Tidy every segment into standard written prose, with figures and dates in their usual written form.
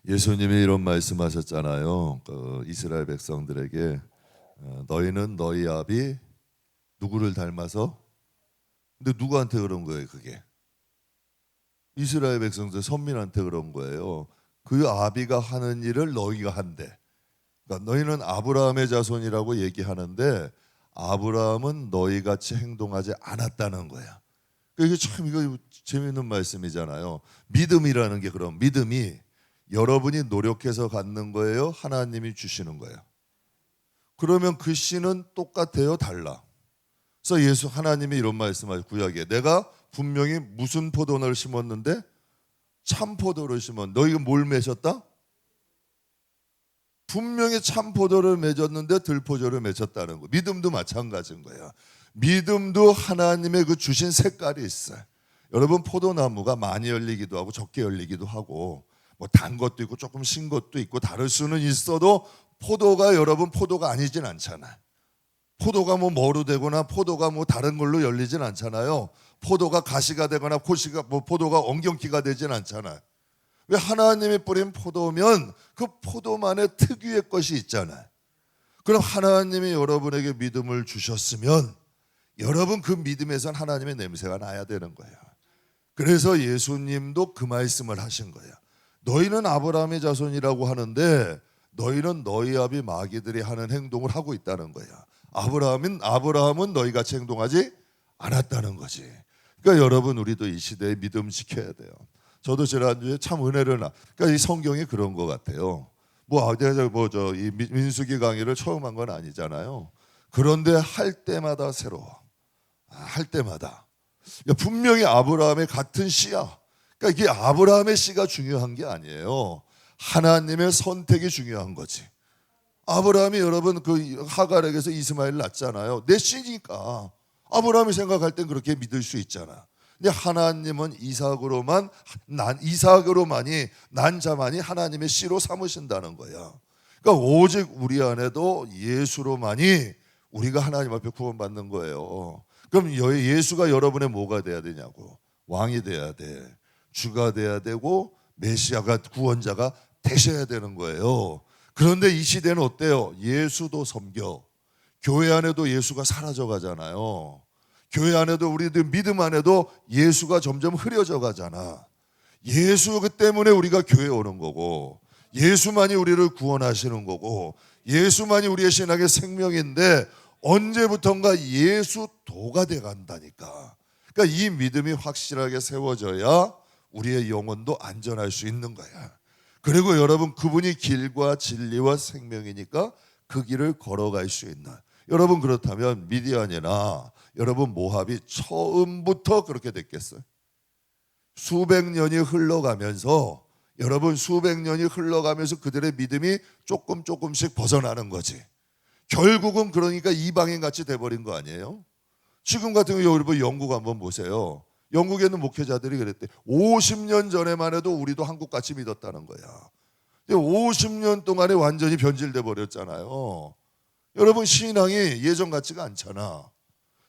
예수님이 이런 말씀하셨잖아요. 이스라엘 백성들에게 너희는 너희 아비 누구를 닮아서? 근데 누구한테 그런 거예요? 그게 이스라엘 백성들 선민한테 그런 거예요. 그 아비가 하는 일을 너희가 한대. 그러니까 너희는 아브라함의 자손이라고 얘기하는데 아브라함은 너희같이 행동하지 않았다는 거야. 이게 참 이거 재미있는 말씀이잖아요. 믿음이라는 게 그럼 믿음이 여러분이 노력해서 갖는 거예요? 하나님이 주시는 거예요? 그러면 그 씨는 똑같아요? 달라? 그래서 하나님이 이런 말씀하세요. 구약에 내가 분명히 무슨 포도를 심었는데 참 포도를 심었. 너희가 뭘 맺었다? 분명히 참 포도를 맺었는데 들포도를 맺었다는 거. 믿음도 마찬가지인 거야. 믿음도 하나님의 그 주신 색깔이 있어요. 여러분 포도나무가 많이 열리기도 하고 적게 열리기도 하고 뭐 단 것도 있고 조금 신 것도 있고 다를 수는 있어도 포도가 여러분 포도가 아니진 않잖아요. 포도가 뭐 머루 되거나 포도가 뭐 다른 걸로 열리진 않잖아요. 포도가 가시가 되거나 포도가 엉겅퀴가 되진 않잖아요. 왜 하나님이 뿌린 포도면 그 포도만의 특유의 것이 있잖아요. 그럼 하나님이 여러분에게 믿음을 주셨으면 여러분 그 믿음에선 하나님의 냄새가 나야 되는 거예요. 그래서 예수님도 그 말씀을 하신 거예요. 너희는 아브라함의 자손이라고 하는데 너희는 너희 아비 마귀들이 하는 행동을 하고 있다는 거야. 아브라함은 너희같이 행동하지 않았다는 거지. 그러니까 여러분 우리도 이 시대에 믿음 지켜야 돼요. 저도 지난주에 참 은혜를 그러니까 이 성경이 그런 것 같아요. 이 민수기 강의를 처음 한 건 아니잖아요. 그런데 할 때마다 새로워. 할 때마다 분명히 아브라함의 같은 씨야. 그러니까 이게 아브라함의 씨가 중요한 게 아니에요. 하나님의 선택이 중요한 거지. 아브라함이 여러분 그 하갈에게서 이스마엘을 낳잖아요. 내 씨니까 아브라함이 생각할 땐 그렇게 믿을 수 있잖아. 근데 하나님은 이삭으로만이 난 자만이 하나님의 씨로 삼으신다는 거야. 그러니까 오직 우리 안에도 예수로만이 우리가 하나님 앞에 구원받는 거예요. 그럼 예수가 여러분의 뭐가 돼야 되냐고. 왕이 돼야 돼. 주가 돼야 되고 메시아가 구원자가 되셔야 되는 거예요. 그런데 이 시대는 어때요? 예수도 섬겨. 교회 안에도 예수가 사라져 가잖아요. 교회 안에도 우리들 믿음 안에도 예수가 점점 흐려져 가잖아. 예수 때문에 우리가 교회에 오는 거고 예수만이 우리를 구원하시는 거고 예수만이 우리의 신앙의 생명인데 언제부턴가 예수도가 돼 간다니까. 그러니까 이 믿음이 확실하게 세워져야 우리의 영혼도 안전할 수 있는 거야. 그리고 여러분 그분이 길과 진리와 생명이니까 그 길을 걸어갈 수 있는. 여러분 그렇다면 미디안이나 여러분 모압이 처음부터 그렇게 됐겠어요? 수백 년이 흘러가면서 그들의 믿음이 조금씩 벗어나는 거지. 결국은 그러니까 이방인 같이 돼버린 거 아니에요? 지금 같은 경우 여러분 영국 한번 보세요. 영국에 있는 목회자들이 그랬대. 50년 전에만 해도 우리도 한국같이 믿었다는 거야. 50년 동안에 완전히 변질돼 버렸잖아요. 여러분 신앙이 예전 같지가 않잖아.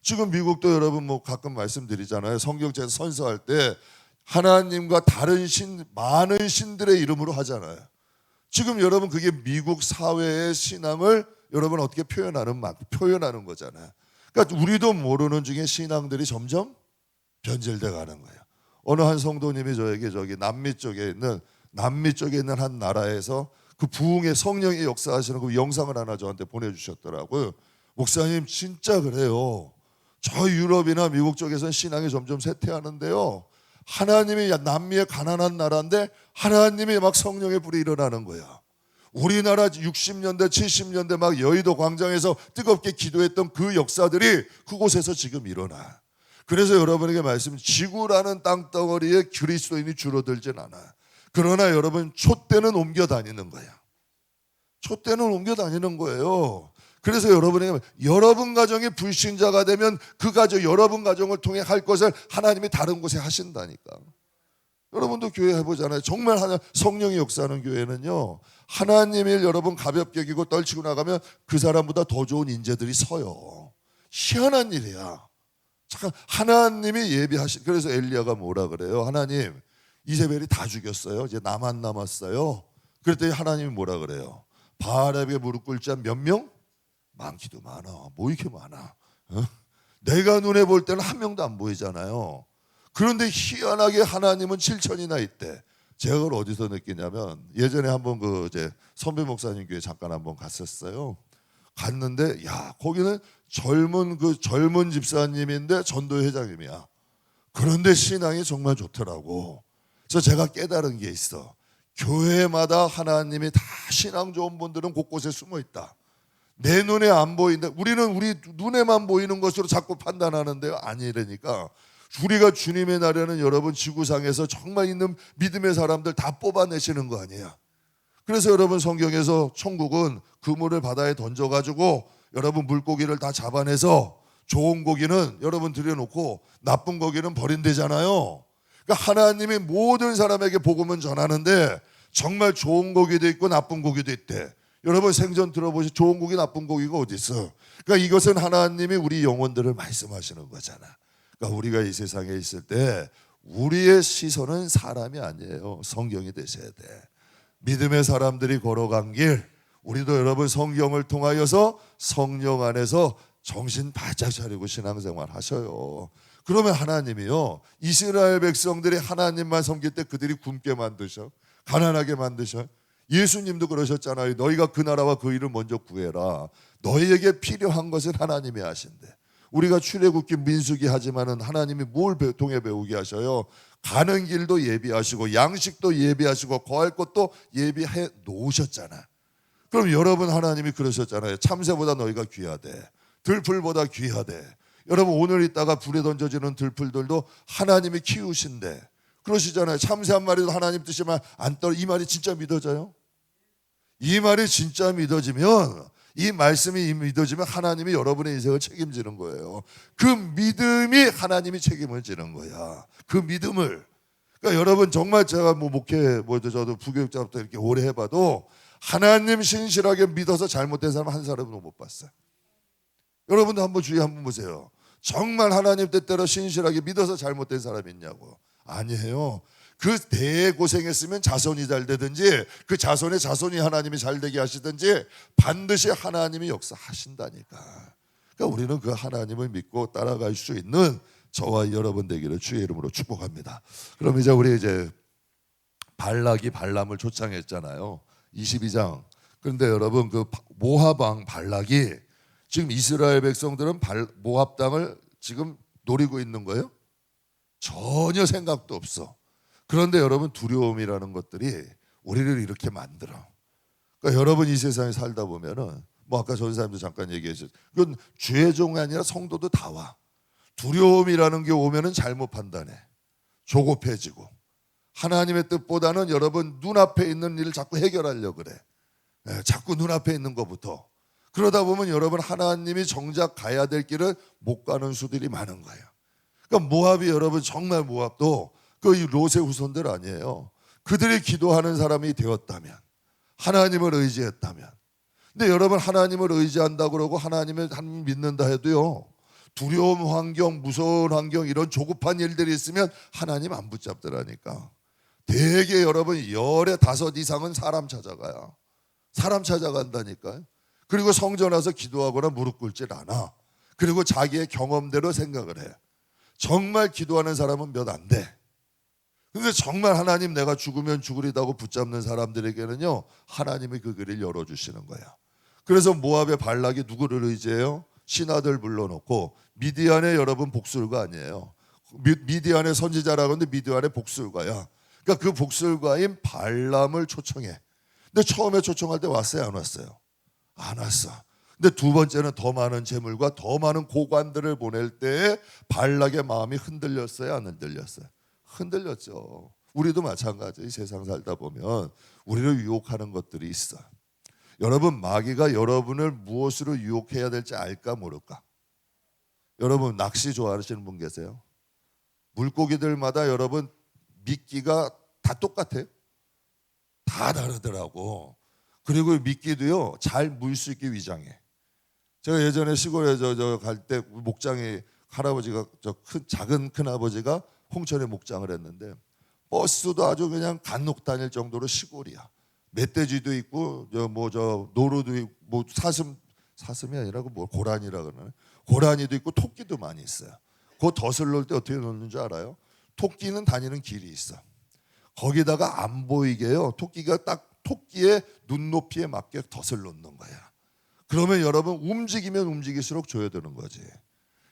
지금 미국도 여러분 뭐 가끔 말씀드리잖아요. 성경책에서 선서할 때 하나님과 다른 많은 신들의 이름으로 하잖아요. 지금 여러분 그게 미국 사회의 신앙을 여러분 어떻게 표현하는 거잖아요. 그러니까 우리도 모르는 중에 신앙들이 점점 변질돼 가는 거예요. 어느 한 성도님이 저에게 남미 쪽에 있는 한 나라에서 그 부흥의 성령의 역사하시는 그 영상을 하나 저한테 보내주셨더라고요. 목사님 진짜 그래요. 저 유럽이나 미국 쪽에서는 신앙이 점점 쇠퇴하는데요. 하나님이 남미의 가난한 나라인데 하나님이 막 성령의 불이 일어나는 거야. 우리나라 60년대 70년대 막 여의도 광장에서 뜨겁게 기도했던 그 역사들이 그곳에서 지금 일어나. 그래서 여러분에게 지구라는 땅덩어리에 그리스도인이 줄어들진 않아. 그러나 여러분 촛대는 옮겨 다니는 거야. 촛대는 옮겨 다니는 거예요. 그래서 여러분 가정이 불신자가 되면 여러분 가정을 통해 할 것을 하나님이 다른 곳에 하신다니까. 여러분도 교회 해보잖아요. 정말 성령이 역사하는 교회는요, 하나님의 여러분 가볍게 여기고 떨치고 나가면 그 사람보다 더 좋은 인재들이 서요. 희한한 일이야. 참 하나님이 그래서 엘리야가 뭐라 그래요? 하나님, 이세벨이 다 죽였어요. 이제 나만 남았어요. 그랬더니 하나님이 뭐라 그래요? 바알 앞에 무릎 꿇을 자 몇 명? 많기도 많아. 뭐 이렇게 많아? 어? 내가 눈에 볼 때는 한 명도 안 보이잖아요. 그런데 희한하게 하나님은 7천이나 있대. 제가 그걸 어디서 느끼냐면 예전에 한번 그 이제 선배 목사님 교회 잠깐 한번 갔었어요. 갔는데 야 거기는 젊은 집사님인데 전도 회장님이야. 그런데 신앙이 정말 좋더라고. 그래서 제가 깨달은 게 있어. 교회마다 하나님이 다 신앙 좋은 분들은 곳곳에 숨어 있다. 내 눈에 안 보인다. 우리는 우리 눈에만 보이는 것으로 자꾸 판단하는데요. 아니라니까. 우리가 주님의 날에는 여러분 지구상에서 정말 있는 믿음의 사람들 다 뽑아내시는 거 아니에요. 그래서 여러분 성경에서 천국은 그물을 바다에 던져가지고 여러분 물고기를 다 잡아내서 좋은 고기는 여러분 들여놓고 나쁜 고기는 버린대잖아요. 그러니까 하나님이 모든 사람에게 복음은 전하는데 정말 좋은 고기도 있고 나쁜 고기도 있대. 여러분 생전 들어보시 좋은 고기 나쁜 고기가 어디 있어? 그러니까 이것은 하나님이 우리 영혼들을 말씀하시는 거잖아. 그러니까 우리가 이 세상에 있을 때 우리의 시선은 사람이 아니에요. 성경이 되셔야 돼. 믿음의 사람들이 걸어간 길, 우리도 여러분 성경을 통하여서 성령 안에서 정신 바짝 차리고 신앙생활 하셔요. 그러면 하나님이요 이스라엘 백성들이 하나님만 섬길 때 그들이 굶게 만드셔, 가난하게 만드셔. 예수님도 그러셨잖아요. 너희가 그 나라와 그 일을 먼저 구해라. 너희에게 필요한 것은 하나님이 하신대. 우리가 출애굽기 민수기 하지만은 하나님이 뭘 통해 배우게 하셔요? 가는 길도 예비하시고 양식도 예비하시고 거할 것도 예비해 놓으셨잖아. 그럼 여러분 하나님이 그러셨잖아요. 참새보다 너희가 귀하대. 들풀보다 귀하대. 여러분 오늘 있다가 불에 던져지는 들풀들도 하나님이 키우신대. 그러시잖아요. 참새 한 마리도 하나님 뜻이면 안 떨어. 이 말이 진짜 믿어져요? 이 말이 진짜 믿어지면, 이 말씀이 믿어지면 하나님이 여러분의 인생을 책임지는 거예요. 그 믿음이 하나님이 책임을 지는 거야. 그 믿음을. 그러니까 여러분 정말 제가 뭐 목회 저도 부교육자부터 이렇게 오래 해봐도 하나님 신실하게 믿어서 잘못된 사람 한 사람도 못 봤어요. 여러분도 한번 주위 한번 보세요. 정말 하나님 뜻대로 신실하게 믿어서 잘못된 사람이 있냐고. 아니에요. 그 대고생했으면 자손이 잘 되든지 그 자손의 자손이 하나님이 잘 되게 하시든지 반드시 하나님이 역사하신다니까. 그러니까 우리는 그 하나님을 믿고 따라갈 수 있는 저와 여러분 되기를 주의 이름으로 축복합니다. 그럼 이제 발락이 발람을 초청했잖아요. 22장. 그런데 여러분 그 모압 왕 발락이 지금 이스라엘 백성들은 모압 땅을 지금 노리고 있는 거예요? 전혀 생각도 없어. 그런데 여러분 두려움이라는 것들이 우리를 이렇게 만들어. 그러니까 여러분 이 세상에 살다 보면은 뭐 아까 전사님도 잠깐 얘기했죠. 그건 주의 종이 아니라 성도도 다 와. 두려움이라는 게 오면은 잘못 판단해. 조급해지고 하나님의 뜻보다는 여러분 눈앞에 있는 일을 자꾸 해결하려고 그래. 자꾸 눈앞에 있는 것부터. 그러다 보면 여러분 하나님이 정작 가야 될 길을 못 가는 수들이 많은 거예요. 그러니까 모압이 여러분 정말 모압도 그 롯의 후손들 아니에요. 그들이 기도하는 사람이 되었다면, 하나님을 의지했다면. 근데 여러분 하나님을 의지한다 그러고 하나님을 믿는다 해도요, 두려움 환경, 무서운 환경, 이런 조급한 일들이 있으면 하나님 안 붙잡더라니까. 대개 여러분 열의 5 이상은 사람 찾아가요. 사람 찾아간다니까요. 그리고 성전 와서 기도하거나 무릎 꿇질 않아. 그리고 자기의 경험대로 생각을 해. 정말 기도하는 사람은 몇 안 돼. 근데 정말 하나님 내가 죽으면 죽으리다고 붙잡는 사람들에게는요 하나님이 그 길을 열어주시는 거예요. 그래서 모압의 발락이 누구를 의지해요? 신하들 불러놓고 미디안의 여러분 복술가 아니에요. 미디안의 선지자라고 하는데 미디안의 복술가야. 그러니까 그 복술가인 발람을 초청해. 근데 처음에 초청할 때 왔어요 안 왔어요? 안 왔어. 근데 두 번째는 더 많은 재물과 더 많은 고관들을 보낼 때 발락의 마음이 흔들렸어요 안 흔들렸어요? 흔들렸죠. 우리도 마찬가지. 이 세상 살다 보면 우리를 유혹하는 것들이 있어. 여러분 마귀가 여러분을 무엇으로 유혹해야 될지 알까 모를까? 여러분 낚시 좋아하시는 분 계세요? 물고기들마다 여러분 미끼가 다 똑같아요. 다 다르더라고. 그리고 미끼도요 잘 물 수 있게 위장해. 제가 예전에 시골에 갈 때 목장에 할아버지가 작은 큰아버지가 홍천에 목장을 했는데 버스도 아주 그냥 간혹 다닐 정도로 시골이야. 멧돼지도 있고 저 노루도 있고 뭐 사슴이 아니라고 뭐 고라니라 그러나 고라니도 있고 토끼도 많이 있어요. 그 덫을 놓을 때 어떻게 놓는 줄 알아요? 토끼는 다니는 길이 있어. 거기다가 안 보이게요. 토끼가 딱 토끼의 눈높이에 맞게 덫을 놓는 거야. 그러면 여러분 움직이면 움직일수록 조여드는 거지.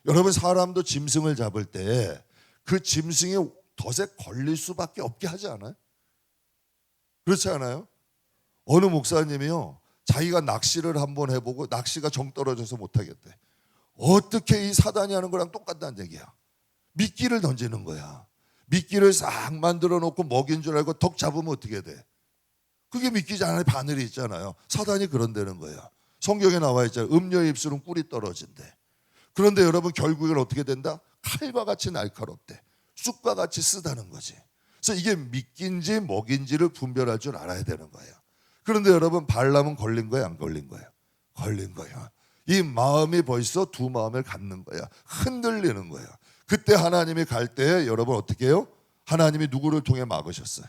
여러분 사람도 짐승을 잡을 때 그 짐승이 덫에 걸릴 수밖에 없게 하지 않아요? 그렇지 않아요? 어느 목사님이요, 자기가 낚시를 한번 해보고 낚시가 정 떨어져서 못하겠대. 어떻게 이 사단이 하는 거랑 똑같다는 얘기야. 미끼를 던지는 거야. 미끼를 싹 만들어 놓고 먹인 줄 알고 덕 잡으면 어떻게 돼? 그게 미끼잖아요. 바늘이 있잖아요. 사단이 그런다는 거야. 성경에 나와 있잖아요. 음녀의 입술은 꿀이 떨어진대. 그런데 여러분 결국엔 어떻게 된다? 칼과 같이 날카롭대. 쑥과 같이 쓰다는 거지. 그래서 이게 미끼인지 먹인지를 분별할 줄 알아야 되는 거예요. 그런데 여러분 발람은 걸린 거야, 안 걸린 거야? 걸린 거야. 이 마음이 벌써 두 마음을 갖는 거야. 흔들리는 거야. 그때 하나님이 갈 때 여러분 어떻게 해요? 하나님이 누구를 통해 막으셨어요?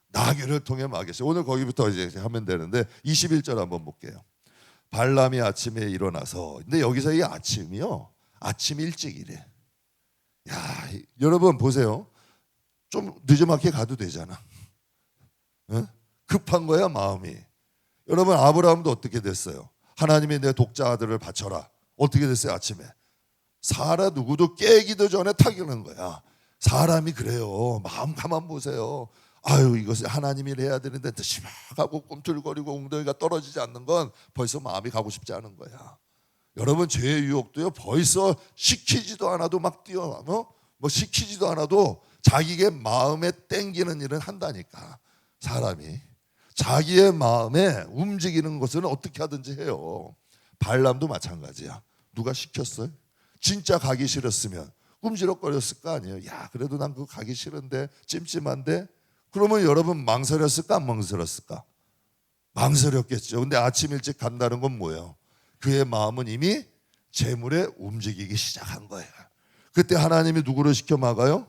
나귀를 통해 막으셨어요. 오늘 거기부터 이제 하면 되는데 21절 한번 볼게요. 발람이 아침에 일어나서, 근데 여기서 이 아침이요, 아침 일찍이래. 야, 여러분 보세요. 좀 늦지막히 가도 되잖아. 응? 급한 거야 마음이. 여러분 아브라함도 어떻게 됐어요? 하나님이 내 독자 아들을 바쳐라. 어떻게 됐어요? 아침에 사라 누구도 깨기도 전에 타기는 거야. 사람이 그래요. 마음 가만 보세요. 아유, 이것을 하나님이 해야 되는데 심하고 꿈틀거리고 웅덩이가 떨어지지 않는 건 벌써 마음이 가고 싶지 않은 거야. 여러분 죄의 유혹도요, 벌써 시키지도 않아도 막 뛰어나며 뭐 시키지도 않아도 자기의 마음에 땡기는 일은 한다니까. 사람이 자기의 마음에 움직이는 것은 어떻게 하든지 해요. 발람도 마찬가지야. 누가 시켰어요? 진짜 가기 싫었으면 꿈지럭거렸을 거 아니에요. 야, 그래도 난 그거 가기 싫은데, 찜찜한데. 그러면 여러분 망설였을까 안 망설였을까? 망설였겠죠. 근데 아침 일찍 간다는 건 뭐예요? 그의 마음은 이미 재물에 움직이기 시작한 거예요. 그때 하나님이 누구를 시켜 막아요?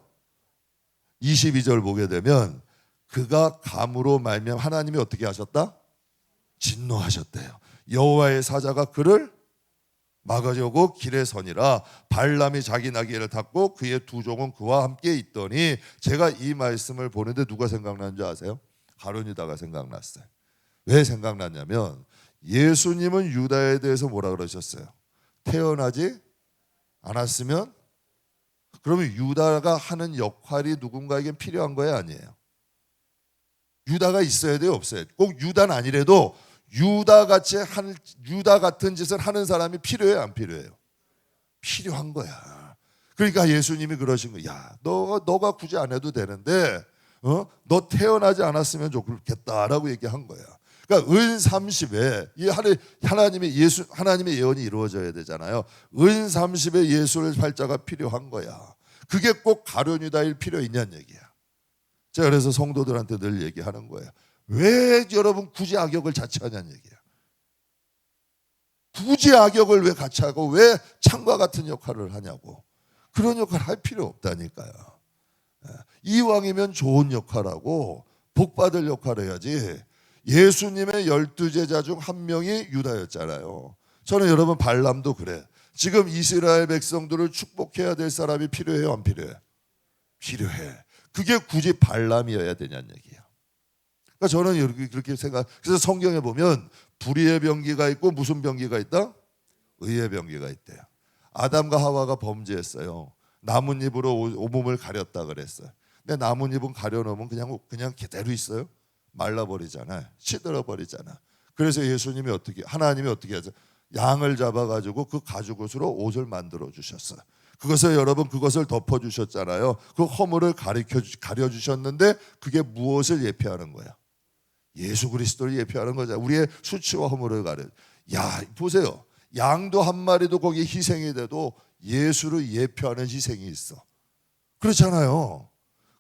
22절 보게 되면 그가 감으로 말미암아 하나님이 어떻게 하셨다? 진노하셨대요. 여호와의 사자가 그를 막으려고 길에 서니라. 발람이 자기 나귀를 탔고 그의 두 종은 그와 함께 있더니, 제가 이 말씀을 보는데 누가 생각나는지 아세요? 가룟유다가 생각났어요. 왜 생각났냐면 예수님은 유다에 대해서 뭐라 그러셨어요? 태어나지 않았으면, 그러면 유다가 하는 역할이 누군가에겐 필요한 거예요, 아니에요? 유다가 있어야 돼요, 없어요? 꼭 유다는 아니래도 유다 같은 짓을 하는 사람이 필요해요, 안 필요해요? 필요한 거야. 그러니까 예수님이 그러신 거야. 야, 너가 굳이 안 해도 되는데, 너 태어나지 않았으면 좋겠다라고 얘기한 거야. 그러니까 은 30에 이 하나님의 예언이 이루어져야 되잖아요. 은 30에 예수를 팔자가 필요한 거야. 그게 꼭 가룟유다일 필요 있냐는 얘기야. 제가 그래서 성도들한테 늘 얘기하는 거예요. 왜 여러분 굳이 악역을 자처하냐는 얘기야. 굳이 악역을 왜 같이 하고 왜 창과 같은 역할을 하냐고. 그런 역할을 할 필요 없다니까요. 이왕이면 좋은 역할하고 복받을 역할을 해야지. 예수님의 12제자 중 한 명이 유다였잖아요. 저는 여러분 발람도 그래. 지금 이스라엘 백성들을 축복해야 될 사람이 필요해요, 안 필요해? 필요해. 그게 굳이 발람이어야 되냐는 얘기야. 그러니까 저는 그렇게 생각. 그래서 성경에 보면 불의의 병기가 있고 무슨 병기가 있다? 의의 병기가 있대요. 아담과 하와가 범죄했어요. 나뭇잎으로 온몸을 가렸다 그랬어요. 근데 나뭇잎은 가려놓으면 그냥 그대로 있어요. 말라버리잖아요. 시들어버리잖아. 그래서 하나님이 어떻게 하죠? 양을 잡아가지고 그 가죽옷으로 옷을 만들어 주셨어요. 그것을 덮어주셨잖아요. 그 허물을 가려주셨는데 그게 무엇을 예표하는 거야? 예수 그리스도를 예표하는 거죠. 우리의 수치와 허물을 가려. 야, 보세요. 양도 한 마리도 거기 희생이 돼도 예수를 예표하는 희생이 있어. 그렇잖아요.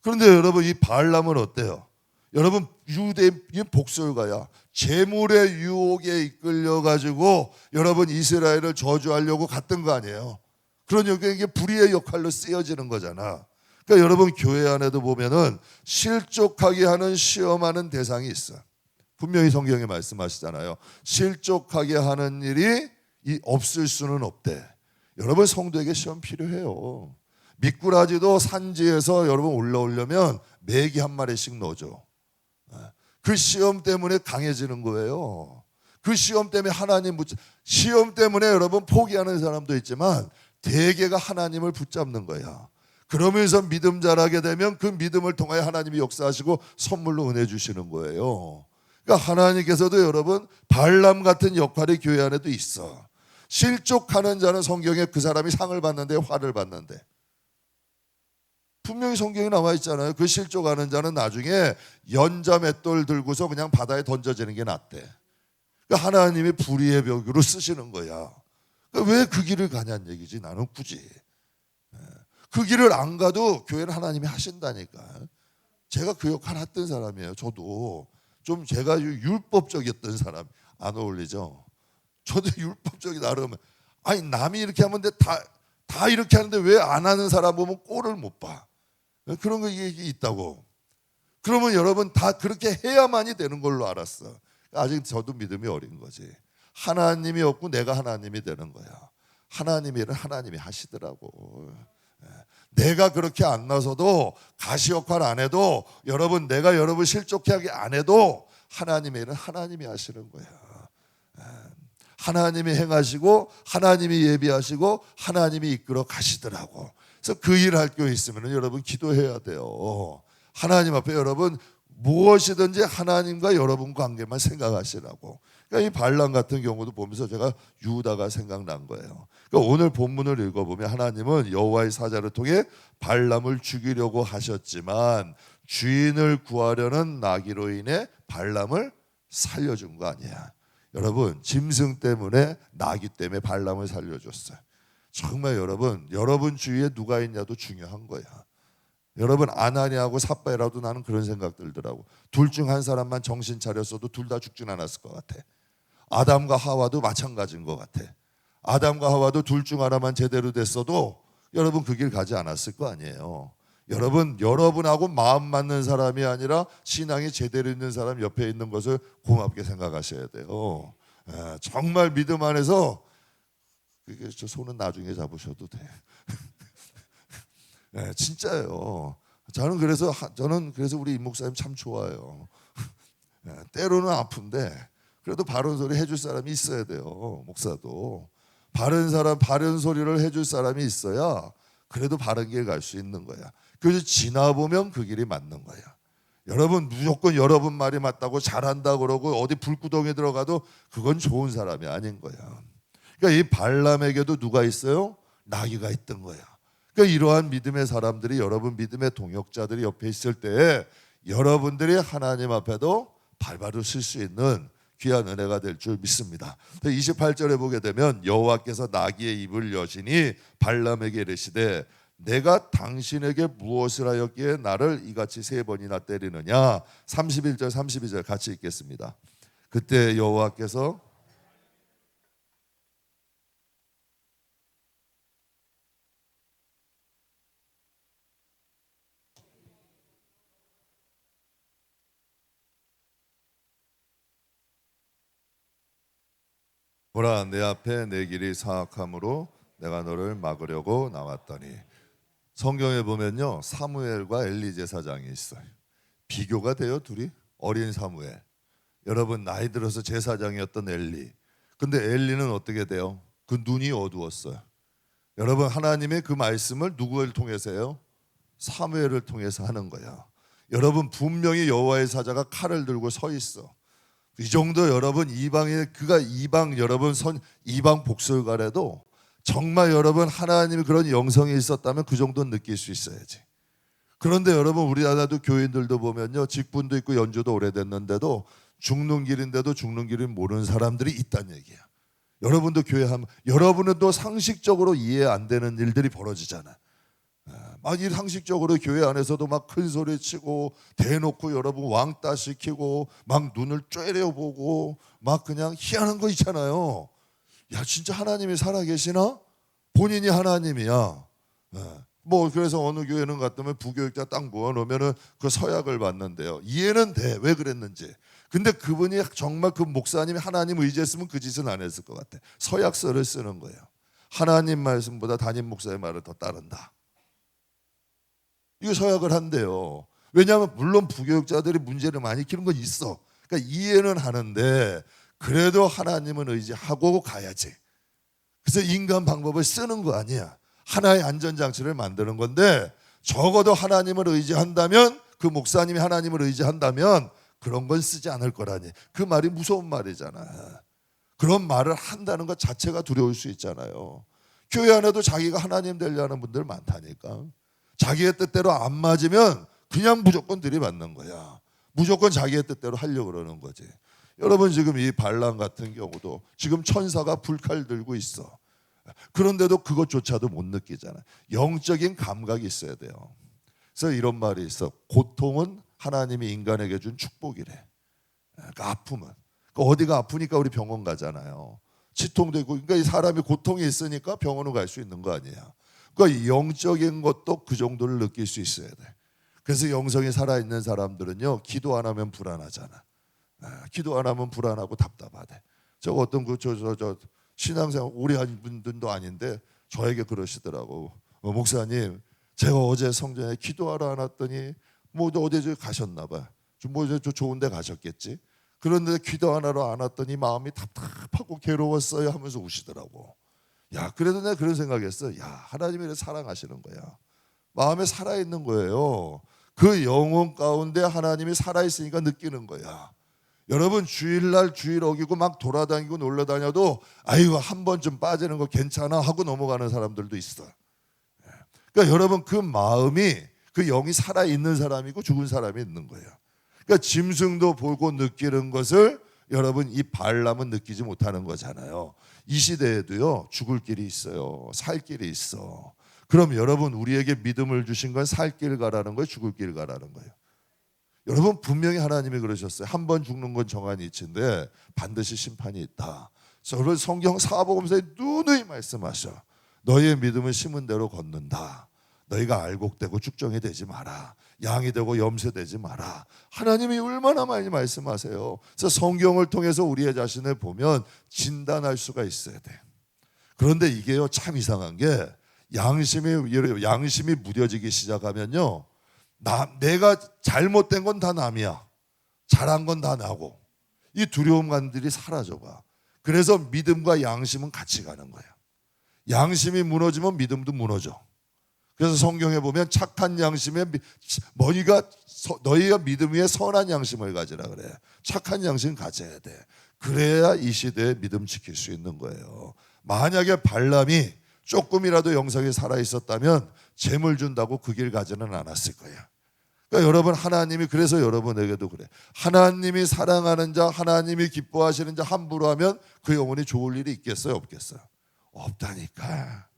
그런데 여러분 이 발람은 어때요? 여러분 유대인 복술가야. 재물의 유혹에 이끌려 가지고 여러분 이스라엘을 저주하려고 갔던 거 아니에요. 그러니까 이게 불의의 역할로 쓰여지는 거잖아. 그러니까 여러분 교회 안에도 보면은 실족하게 하는 시험하는 대상이 있어. 분명히 성경에 말씀하시잖아요. 실족하게 하는 일이 없을 수는 없대. 여러분, 성도에게 시험 필요해요. 미꾸라지도 산지에서 여러분 올라오려면 메기 한 마리씩 넣어줘. 그 시험 때문에 강해지는 거예요. 그 시험 때문에 시험 때문에 여러분 포기하는 사람도 있지만 대개가 하나님을 붙잡는 거야. 그러면서 믿음 자라게 되면 그 믿음을 통하여 하나님이 역사하시고 선물로 은혜 주시는 거예요. 그러니까 하나님께서도 여러분 발람 같은 역할이 교회 안에도 있어. 실족하는 자는 성경에 그 사람이 상을 받는데 화를 받는데, 분명히 성경에 나와 있잖아요. 그 실족하는 자는 나중에 연자 맷돌 들고서 그냥 바다에 던져지는 게 낫대. 그러니까 하나님이 불의의 벽으로 쓰시는 거야. 그러니까 왜 그 길을 가냐는 얘기지. 나는 굳이 그 길을 안 가도 교회는 하나님이 하신다니까. 제가 그 역할 했던 사람이에요. 저도 좀 제가 율법적이었던 사람. 안 어울리죠? 저도 율법적이 나름. 아니 남이 이렇게 하면 다 이렇게 하는데 왜 안 하는 사람 보면 꼴을 못 봐. 그런 거 이게 있다고. 그러면 여러분 다 그렇게 해야만이 되는 걸로 알았어. 아직 저도 믿음이 어린 거지. 하나님이 없고 내가 하나님이 되는 거야. 하나님의 일은 하나님이 하시더라고. 내가 그렇게 안 나서도 가시 역할 안 해도 여러분 내가 여러분 실족하게 안 해도 하나님의 일은 하나님이 하시는 거야. 하나님이 행하시고 하나님이 예비하시고 하나님이 이끌어 가시더라고. 그래서 그 일 할 거 있으면 여러분 기도해야 돼요. 하나님 앞에 여러분 무엇이든지 하나님과 여러분 관계만 생각하시라고. 그러니까 이 발람 같은 경우도 보면서 제가 유다가 생각난 거예요. 그러니까 오늘 본문을 읽어보면 하나님은 여호와의 사자를 통해 발람을 죽이려고 하셨지만 주인을 구하려는 나귀로 인해 발람을 살려준 거 아니야. 여러분 짐승 때문에 나귀 때문에 발람을 살려줬어요. 정말 여러분 주위에 누가 있냐도 중요한 거야. 여러분 아나니아하고 삽바라도 나는 그런 생각 들더라고. 둘 중 한 사람만 정신 차렸어도 둘 다 죽진 않았을 것 같아. 아담과 하와도 마찬가지인 것 같아. 아담과 하와도 둘 중 하나만 제대로 됐어도 여러분 그 길 가지 않았을 거 아니에요. 여러분하고 마음 맞는 사람이 아니라 신앙이 제대로 있는 사람 옆에 있는 것을 고맙게 생각하셔야 돼요. 정말 믿음 안에서 저 손은 나중에 잡으셔도 돼. 진짜예요. 저는 그래서 우리 임 목사님 참 좋아요. 때로는 아픈데 그래도 바른 소리 해줄 사람이 있어야 돼요. 목사도 바른 소리를 해줄 사람이 있어야 그래도 바른 길 갈 수 있는 거야. 그래서 지나보면 그 길이 맞는 거야. 여러분 무조건 여러분 말이 맞다고 잘한다 그러고 어디 불구덩이에 들어가도 그건 좋은 사람이 아닌 거야. 그러니까 이 발람에게도 누가 있어요? 나귀가 있던 거야. 그러니까 이러한 믿음의 사람들이 여러분 믿음의 동역자들이 옆에 있을 때 여러분들이 하나님 앞에도 발바로 쓸 수 있는 귀한 은혜가 될 줄 믿습니다. 28절에 보게 되면 여호와께서 나귀의 입을 여시니 발람에게 이르시되 내가 당신에게 무엇을 하였기에 나를 이같이 3번이나 때리느냐. 31절 32절 같이 읽겠습니다. 그때 여호와께서 보라 내 앞에 내 길이 사악함으로 내가 너를 막으려고 나왔더니. 성경에 보면요 사무엘과 엘리 제사장이 있어요. 비교가 돼요 둘이. 어린 사무엘, 여러분 나이 들어서 제사장이었던 엘리. 근데 엘리는 어떻게 돼요? 그 눈이 어두웠어요. 여러분 하나님의 그 말씀을 누구를 통해서 해요? 사무엘을 통해서 하는 거야. 여러분 분명히 여호와의 사자가 칼을 들고 서 있어. 이 정도 여러분 그가 이방 여러분 이방 복술가라도 정말 여러분 하나님이 그런 영성이 있었다면 그 정도는 느낄 수 있어야지. 그런데 여러분 우리나라도 교인들도 보면요 직분도 있고 연주도 오래됐는데도 죽는 길인데도 죽는 길을 모르는 사람들이 있다는 얘기야. 여러분도 교회하면 여러분은 또 상식적으로 이해 안 되는 일들이 벌어지잖아. 막 이 상식적으로 교회 안에서도 막 큰 소리 치고 대놓고 여러분 왕따 시키고 막 눈을 쬐려보고 막 그냥 희한한 거 있잖아요. 야 진짜 하나님이 살아계시나? 본인이 하나님이야. 뭐 그래서 어느 교회는 갔다면 부교육자 딱 모아놓으면은 그 서약을 받는데요. 이해는 돼. 왜 그랬는지. 근데 그분이 정말 그 목사님이 하나님 의지했으면 그 짓은 안 했을 것 같아. 서약서를 쓰는 거예요. 하나님 말씀보다 담임 목사의 말을 더 따른다. 이거 서약을 한대요. 왜냐하면 물론 부교육자들이 문제를 많이 일으키는 건 있어. 그러니까 이해는 하는데 그래도 하나님은 의지하고 가야지. 그래서 인간 방법을 쓰는 거 아니야. 하나의 안전장치를 만드는 건데 적어도 하나님을 의지한다면, 그 목사님이 하나님을 의지한다면 그런 건 쓰지 않을 거라니. 그 말이 무서운 말이잖아. 그런 말을 한다는 것 자체가 두려울 수 있잖아요. 교회 안에도 자기가 하나님 되려는 분들 많다니까. 자기의 뜻대로 안 맞으면 그냥 무조건 들이받는 거야. 무조건 자기의 뜻대로 하려고 그러는 거지. 여러분, 지금 이 발람 같은 경우도 지금 천사가 불칼 들고 있어. 그런데도 그것조차도 못 느끼잖아. 영적인 감각이 있어야 돼요. 그래서 이런 말이 있어. 고통은 하나님이 인간에게 준 축복이래. 그러니까 아픔은. 그러니까 어디가 아프니까 우리 병원 가잖아요. 치통도 있고. 그러니까 이 사람이 고통이 있으니까 병원을 갈 수 있는 거 아니야. 그러니까 영적인 것도 그 정도를 느낄 수 있어야 돼. 그래서 영성이 살아있는 사람들은요, 기도 안 하면 불안하잖아. 기도 안 하면 불안하고 답답하대. 저 어떤 저 신앙생활 오래 한 분들도 아닌데 저에게 그러시더라고. 목사님, 제가 어제 성전에 기도하러 안 왔더니 뭐 어디 가셨나 봐. 뭐 좋은 데 가셨겠지. 그런데 기도하러 안 왔더니 마음이 답답하고 괴로웠어요 하면서 우시더라고. 야, 그래도 내가 그런 생각했어. 야, 하나님이 이렇게 사랑하시는 거야. 마음에 살아있는 거예요. 그 영혼 가운데 하나님이 살아있으니까 느끼는 거야. 여러분, 주일날 주일 어기고 막 돌아다니고 놀러다녀도 아이고 한 번쯤 빠지는 거 괜찮아 하고 넘어가는 사람들도 있어. 그러니까 여러분, 그 마음이, 그 영이 살아있는 사람이고 죽은 사람이 있는 거예요. 그러니까 짐승도 보고 느끼는 것을 여러분, 이 발람은 느끼지 못하는 거잖아요. 이 시대에도요, 죽을 길이 있어요. 살 길이 있어. 그럼 여러분, 우리에게 믿음을 주신 건 살 길 가라는 거예요, 죽을 길 가라는 거예요? 여러분, 분명히 하나님이 그러셨어요. 한 번 죽는 건 정한 이치인데 반드시 심판이 있다. 저를 성경 사복음서에 누누이 말씀하셔. 너희의 믿음을 심은 대로 걷는다. 너희가 알곡되고 축정이 되지 마라. 양이 되고 염세되지 마라. 하나님이 얼마나 많이 말씀하세요. 그래서 성경을 통해서 우리의 자신을 보면 진단할 수가 있어야 돼. 그런데 이게요, 참 이상한 게 양심이 무뎌지기 시작하면요, 내가 잘못된 건 다 남이야. 잘한 건 다 나고. 이 두려움감들이 사라져가. 그래서 믿음과 양심은 같이 가는 거예요. 양심이 무너지면 믿음도 무너져. 그래서 성경에 보면 착한 양심에 너희가 믿음 위에 선한 양심을 가지라 그래. 착한 양심 가져야 돼. 그래야 이 시대에 믿음 지킬 수 있는 거예요. 만약에 발람이 조금이라도 영성이 살아있었다면 재물 준다고 그 길 가지는 않았을 거야. 그러니까 여러분, 하나님이 그래서 여러분에게도 그래. 하나님이 사랑하는 자, 하나님이 기뻐하시는 자 함부로 하면 그 영혼이 좋을 일이 있겠어요, 없겠어요? 없다니까.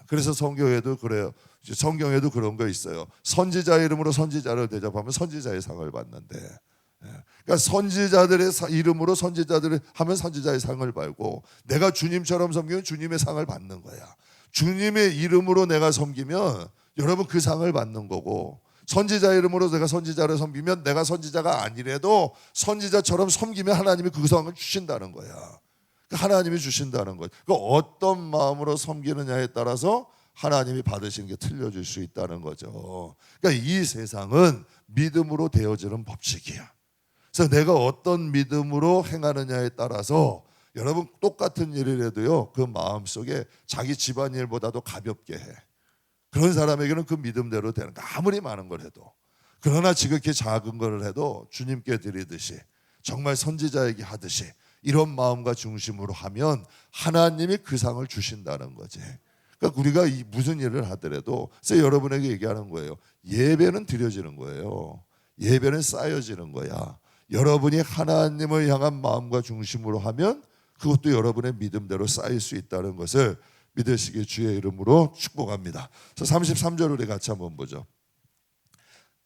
그래서 성경에도 그래요. 성경에도 그런 거 있어요. 선지자의 이름으로 선지자를 대접하면 선지자의 상을 받는데, 그러니까 선지자들의 이름으로 선지자들을 하면 선지자의 상을 받고, 내가 주님처럼 섬기면 주님의 상을 받는 거야. 주님의 이름으로 내가 섬기면 여러분 그 상을 받는 거고, 선지자 이름으로 내가 선지자를 섬기면 내가 선지자가 아니래도 선지자처럼 섬기면 하나님이 그 상을 주신다는 거야. 하나님이 주신다는 거예요. 그러니까 어떤 마음으로 섬기느냐에 따라서 하나님이 받으시는 게 틀려질 수 있다는 거죠. 그러니까 이 세상은 믿음으로 되어지는 법칙이야. 그래서 내가 어떤 믿음으로 행하느냐에 따라서 여러분, 똑같은 일이라도요, 그 마음속에 자기 집안일보다도 가볍게 해. 그런 사람에게는 그 믿음대로 되는 거, 아무리 많은 걸 해도. 그러나 지극히 작은 걸 해도 주님께 드리듯이, 정말 선지자에게 하듯이 이런 마음과 중심으로 하면 하나님이 그 상을 주신다는 거지. 그러니까 우리가 무슨 일을 하더라도, 그래서 여러분에게 얘기하는 거예요. 예배는 드려지는 거예요. 예배는 쌓여지는 거야. 여러분이 하나님을 향한 마음과 중심으로 하면 그것도 여러분의 믿음대로 쌓일 수 있다는 것을 믿으시기 주의 이름으로 축복합니다. 그래서 33절 우리 같이 한번 보죠.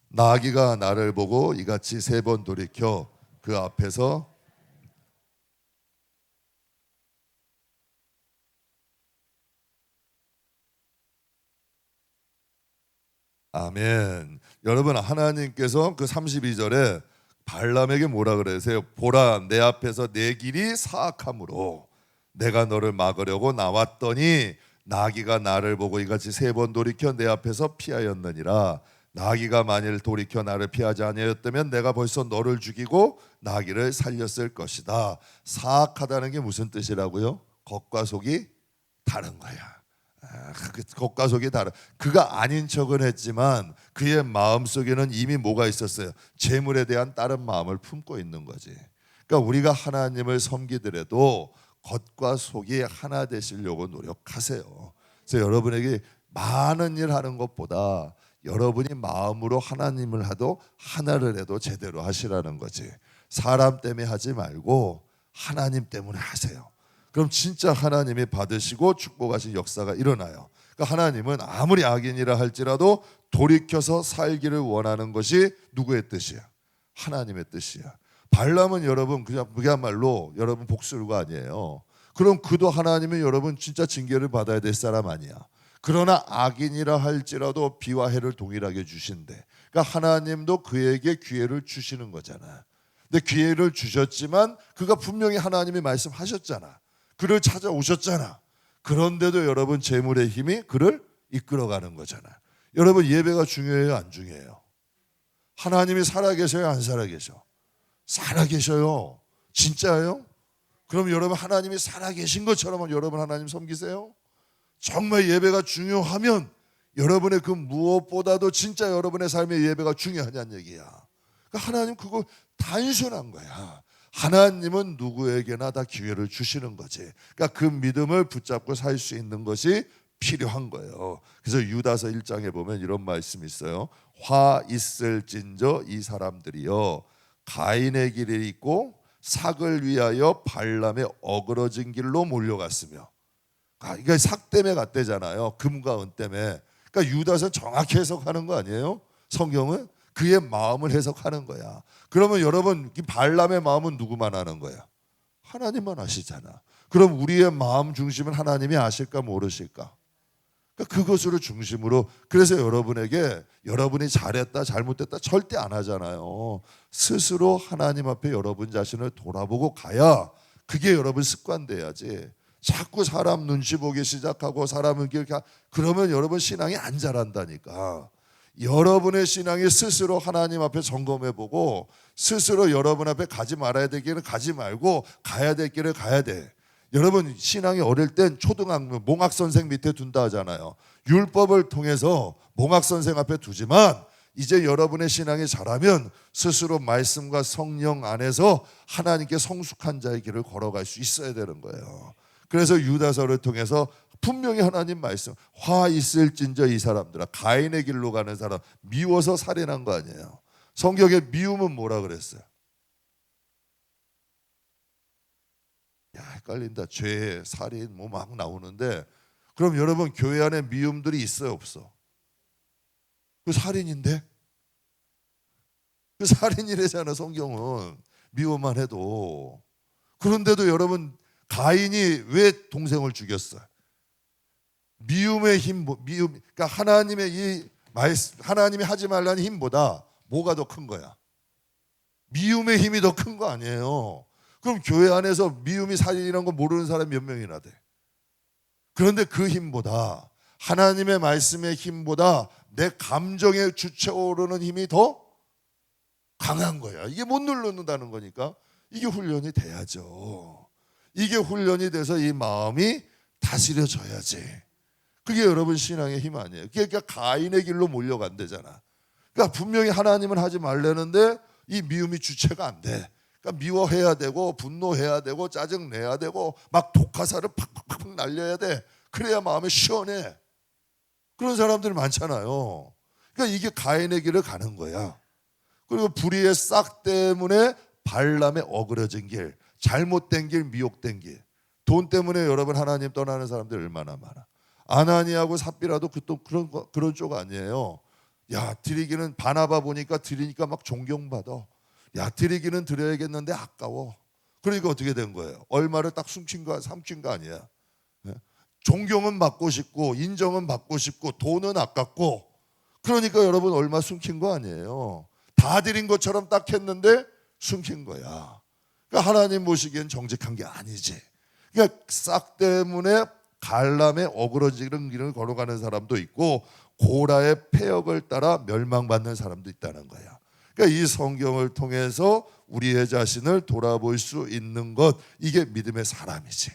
나귀가 나를 보고 이같이 3번 돌이켜 그 앞에서 아멘. 여러분, 하나님께서 그 32절에 발람에게 뭐라 그러세요? 보라, 내 앞에서 내 길이 사악함으로 내가 너를 막으려고 나왔더니 나귀가 나를 보고 이같이 3번 돌이켜 내 앞에서 피하였느니라. 나귀가 만일 돌이켜 나를 피하지 아니하였다면 내가 벌써 너를 죽이고 나귀를 살렸을 것이다. 사악하다는 게 무슨 뜻이라고요? 겉과 속이 다른 거야. 겉과 속이 다른. 그가 아닌 척은 했지만 그의 마음속에는 이미 뭐가 있었어요? 재물에 대한 다른 마음을 품고 있는 거지. 그러니까 우리가 하나님을 섬기더라도 겉과 속이 하나 되시려고 노력하세요. 그래서 여러분에게 많은 일 하는 것보다 여러분이 마음으로 하나님을 하도 하나를 해도 제대로 하시라는 거지. 사람 때문에 하지 말고 하나님 때문에 하세요. 그럼 진짜 하나님이 받으시고 축복하신 역사가 일어나요. 그러니까 하나님은 아무리 악인이라 할지라도 돌이켜서 살기를 원하는 것이 누구의 뜻이야? 하나님의 뜻이야. 발람은 여러분 그야말로 여러분 복수가 아니에요. 그럼 그도 하나님은 여러분 진짜 징계를 받아야 될 사람 아니야. 그러나 악인이라 할지라도 비와 해를 동일하게 주신대. 그러니까 하나님도 그에게 기회를 주시는 거잖아. 근데 기회를 주셨지만 그가 분명히 하나님이 말씀하셨잖아. 그를 찾아오셨잖아. 그런데도 여러분 재물의 힘이 그를 이끌어가는 거잖아. 여러분 예배가 중요해요, 안 중요해요? 하나님이 살아계셔요, 안 살아계셔? 살아계셔요. 진짜예요? 그럼 여러분 하나님이 살아계신 것처럼 여러분 하나님 섬기세요? 정말 예배가 중요하면 여러분의 그 무엇보다도 진짜 여러분의 삶의 예배가 중요하냐는 얘기야. 그러니까 하나님 그거 단순한 거야. 하나님은 누구에게나 다 기회를 주시는 거지. 그러니까 그 믿음을 붙잡고 살 수 있는 것이 필요한 거예요. 그래서 유다서 1장에 보면 이런 말씀이 있어요. 화 있을진저 이 사람들이여 가인의 길을 잇고 삭을 위하여 발람의 어그러진 길로 몰려갔으며. 그러니까 삭 때문에 갔대잖아요. 금과 은 때문에. 그러니까 유다서는 정확히 해석하는 거 아니에요? 성경은 그의 마음을 해석하는 거야. 그러면 여러분 이 발람의 마음은 누구만 아는 거야? 하나님만 아시잖아. 그럼 우리의 마음 중심은 하나님이 아실까 모르실까? 그러니까 그것으로 중심으로. 그래서 여러분에게 여러분이 잘했다 잘못됐다 절대 안 하잖아요. 스스로 하나님 앞에 여러분 자신을 돌아보고 가야 그게 여러분 습관 돼야지. 자꾸 사람 눈치 보기 시작하고 사람은 이렇게 그러면 여러분 신앙이 안 자란다니까. 여러분의 신앙이 스스로 하나님 앞에 점검해보고 스스로 여러분 앞에 가지 말아야 될 길은 가지 말고 가야 될 길을 가야 돼. 여러분 신앙이 어릴 땐 초등학교 몽학선생 밑에 둔다 하잖아요. 율법을 통해서 몽학선생 앞에 두지만 이제 여러분의 신앙이 자라면 스스로 말씀과 성령 안에서 하나님께 성숙한 자의 길을 걸어갈 수 있어야 되는 거예요. 그래서 유다서를 통해서 분명히 하나님 말씀 화 있을진저 이 사람들아 가인의 길로 가는 사람 미워서 살인한 거 아니에요. 성경에 미움은 뭐라 그랬어요? 야 헷갈린다. 죄, 살인 뭐 막 나오는데 그럼 여러분 교회 안에 미움들이 있어요 없어? 그 살인인데? 그 살인이래잖아 성경은. 미워만 해도. 그런데도 여러분 가인이 왜 동생을 죽였어요? 미움의 힘, 미움. 그러니까 하나님의 이 말씀, 하나님이 하지 말라는 힘보다 뭐가 더 큰 거야? 미움의 힘이 더 큰 거 아니에요? 그럼 교회 안에서 미움이 살인이라는 거 모르는 사람이 몇 명이나 돼? 그런데 그 힘보다 하나님의 말씀의 힘보다 내 감정에 주체오르는 힘이 더 강한 거야. 이게 못 누른다는 거니까 이게 훈련이 돼야죠. 이게 훈련이 돼서 이 마음이 다스려져야지. 그게 여러분 신앙의 힘 아니에요. 그러니까 가인의 길로 몰려간대잖아. 그러니까 분명히 하나님은 하지 말라는데 이 미움이 주체가 안 돼. 그러니까 미워해야 되고 분노해야 되고 짜증내야 되고 막 독화살을 팍팍팍 날려야 돼. 그래야 마음이 시원해. 그런 사람들이 많잖아요. 그러니까 이게 가인의 길을 가는 거야. 그리고 불의의 싹 때문에 발람의 어그러진 길, 잘못된 길, 미혹된 길. 돈 때문에 여러분 하나님 떠나는 사람들 얼마나 많아. 아나니하고 삽비라도 또 그런 쪽 아니에요. 야 드리기는 바나바 보니까 드리니까 막 존경받아. 야 드리기는 드려야겠는데 아까워. 그러니까 어떻게 된 거예요? 얼마를 딱 삼킨 거 아니야. 존경은 받고 싶고 인정은 받고 싶고 돈은 아깝고 그러니까 여러분 얼마 숨긴 거 아니에요. 다 드린 것처럼 딱 했는데 숨긴 거야. 그러니까 하나님 보시기엔 정직한 게 아니지. 그러니까 싹 때문에 갈람의 어그러지는 길을 걸어가는 사람도 있고 고라의 폐역을 따라 멸망받는 사람도 있다는 거야. 그러니까 이 성경을 통해서 우리의 자신을 돌아볼 수 있는 것, 이게 믿음의 사람이지.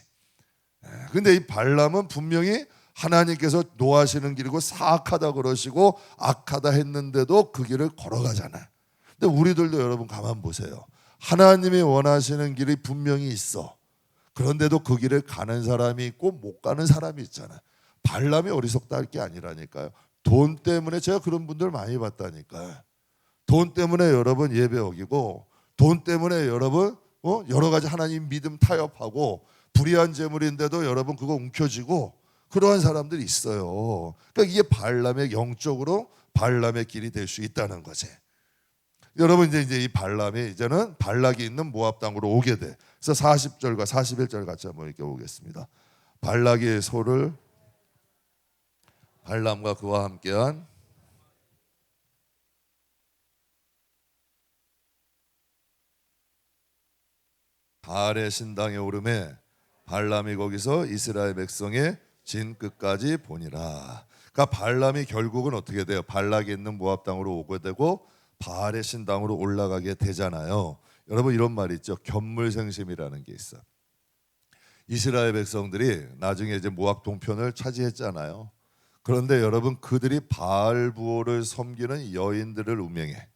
근데 이 발람은 분명히 하나님께서 노하시는 길이고 사악하다 그러시고 악하다 했는데도 그 길을 걸어가잖아요. 근데 우리들도 여러분 가만 보세요. 하나님이 원하시는 길이 분명히 있어. 그런데도 그 길을 가는 사람이 있고 못 가는 사람이 있잖아요. 발람이 어리석다 할 게 아니라니까요. 돈 때문에, 제가 그런 분들 많이 봤다니까요. 돈 때문에 여러분 예배 어기고, 돈 때문에 여러분 여러 가지 하나님 믿음 타협하고, 불의한 재물인데도 여러분 그거 움켜쥐고, 그러한 사람들이 있어요. 그러니까 이게 발람의, 영적으로 발람의 길이 될 수 있다는 거지. 여러분 이제 이 발람이 이제는 발락이 있는 모압 땅으로 오게 돼. 그래서 40절과 41절 같이 한번 이렇게 보겠습니다. 발락의 소를 발람과 그와 함께한 바알의 신당에 오르매 발람이 거기서 이스라엘 백성의 진 끝까지 보니라. 그러니까 발람이 결국은 어떻게 돼요? 발락이 있는 모압 땅으로 오게 되고 바알의 신당으로 올라가게 되잖아요. 여러분 이런 말이 있죠. 견물생심이라는 게 있어요. 이스라엘 백성들이 나중에 이제 모압 동편을 차지했잖아요. 그런데 여러분 그들이 바알 부호를 섬기는 여인들을 운명해.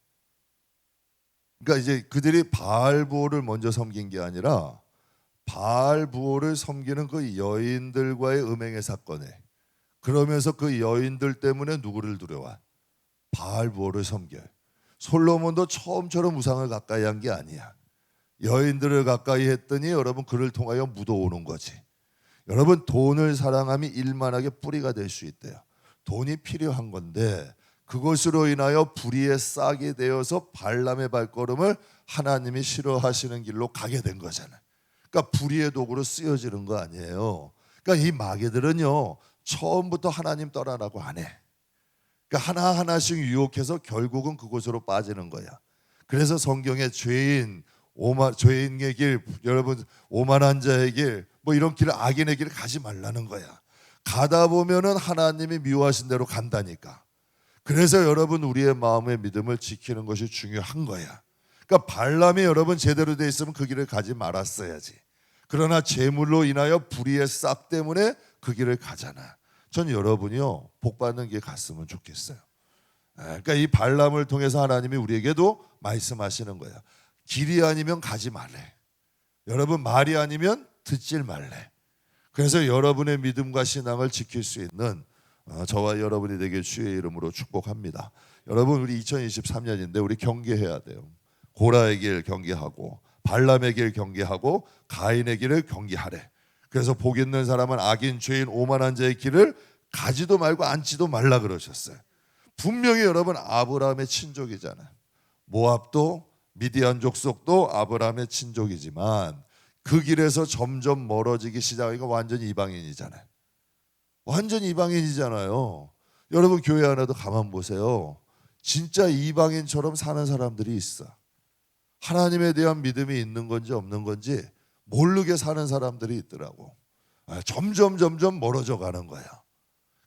그러니까 이제 그들이 바알 부호를 먼저 섬긴 게 아니라 바알 부호를 섬기는 그 여인들과의 음행의 사건에, 그러면서 그 여인들 때문에 누구를 두려워? 바알 부호를 섬겨요. 솔로몬도 처음처럼 우상을 가까이 한 게 아니야. 여인들을 가까이 했더니 여러분 그를 통하여 묻어오는 거지. 여러분 돈을 사랑함이 일만하게 뿌리가 될 수 있대요. 돈이 필요한 건데 그것으로 인하여 불의의 싹이 되어서 발람의 발걸음을 하나님이 싫어하시는 길로 가게 된 거잖아요. 그러니까 불의의 도구로 쓰여지는 거 아니에요. 그러니까 이 마귀들은요, 처음부터 하나님 떠나라고 안 해. 그러니까 하나하나씩 유혹해서 결국은 그곳으로 빠지는 거야. 그래서 성경에 죄인의 길, 여러분 오만한 자의 길, 뭐 이런 길을, 악인의 길을 가지 말라는 거야. 가다 보면은 하나님이 미워하신 대로 간다니까. 그래서 여러분 우리의 마음의 믿음을 지키는 것이 중요한 거야. 그러니까 발람이 여러분 제대로 돼 있으면 그 길을 가지 말았어야지. 그러나 재물로 인하여 불의의 싹 때문에 그 길을 가잖아. 전 여러분이요 복 받는 길 갔으면 좋겠어요. 그러니까 이 발람을 통해서 하나님이 우리에게도 말씀하시는 거야. 길이 아니면 가지 말래. 여러분 말이 아니면 듣질 말래. 그래서 여러분의 믿음과 신앙을 지킬 수 있는 저와 여러분이 되길 주의 이름으로 축복합니다. 여러분 우리 2023년인데 우리 경계해야 돼요. 고라의 길 경계하고 발람의 길 경계하고 가인의 길을 경계하래. 그래서 복 있는 사람은 악인, 죄인, 오만한 자의 길을 가지도 말고 앉지도 말라 그러셨어요. 분명히 여러분 아브라함의 친족이잖아요. 모압도 미디안 족속도 아브라함의 친족이지만 그 길에서 점점 멀어지기 시작하니까 완전히 이방인이잖아요. 완전히 이방인이잖아요. 여러분 교회 안에도 가만 보세요. 진짜 이방인처럼 사는 사람들이 있어. 하나님에 대한 믿음이 있는 건지 없는 건지 모르게 사는 사람들이 있더라고. 점점 멀어져 가는 거야.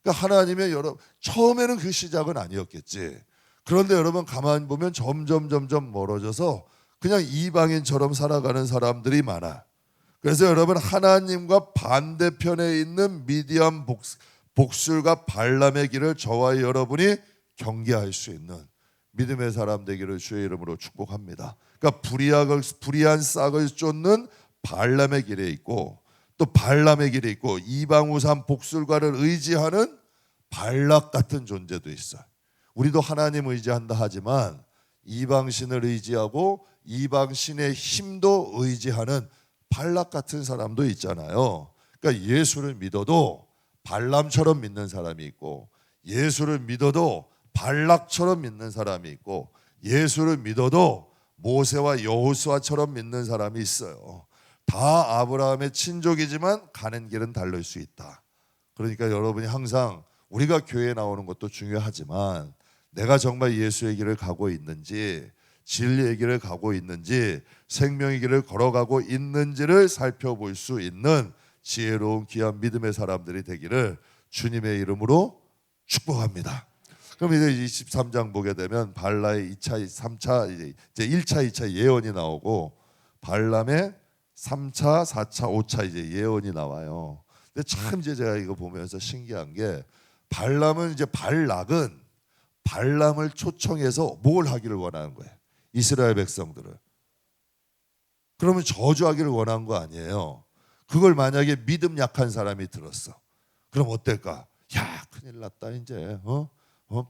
그러니까 하나님의 처음에는 그 시작은 아니었겠지. 그런데 여러분 가만히 보면 점점 멀어져서 그냥 이방인처럼 살아가는 사람들이 많아. 그래서 여러분 하나님과 반대편에 있는 미디안 복술과 발람의 길을 저와 여러분이 경계할 수 있는 믿음의 사람 되기를 주의 이름으로 축복합니다. 그러니까 불의한 싹을 쫓는 발람의 길에 있고 또 발람의 길에 있고 이방 우상 복술가를 의지하는 발락 같은 존재도 있어요. 우리도 하나님 의지한다 하지만 이방신을 의지하고 이방신의 힘도 의지하는 발락 같은 사람도 있잖아요. 그러니까 예수를 믿어도 발람처럼 믿는 사람이 있고 예수를 믿어도 발락처럼 믿는 사람이 있고 예수를 믿어도 모세와 여호수아처럼 믿는 사람이 있어요. 다 아브라함의 친족이지만 가는 길은 다를 수 있다. 그러니까 여러분이 항상 우리가 교회에 나오는 것도 중요하지만 내가 정말 예수의 길을 가고 있는지 진리의 길을 가고 있는지 생명의 길을 걸어가고 있는지를 살펴볼 수 있는 지혜로운 귀한 믿음의 사람들이 되기를 주님의 이름으로 축복합니다. 그럼 이제 23장 보게 되면 발라의 2차, 3차, 이제 1차, 2차 예언이 나오고 발람의 3차, 4차, 5차 이제 예언이 나와요. 근데 참 이제 제가 이거 보면서 신기한 게 발람은 이제 발락은 발람을 초청해서 뭘 하기를 원하는 거예요. 이스라엘 백성들을. 그러면 저주하기를 원한 거 아니에요. 그걸 만약에 믿음 약한 사람이 들었어. 그럼 어떨까? 야, 큰일 났다 이제.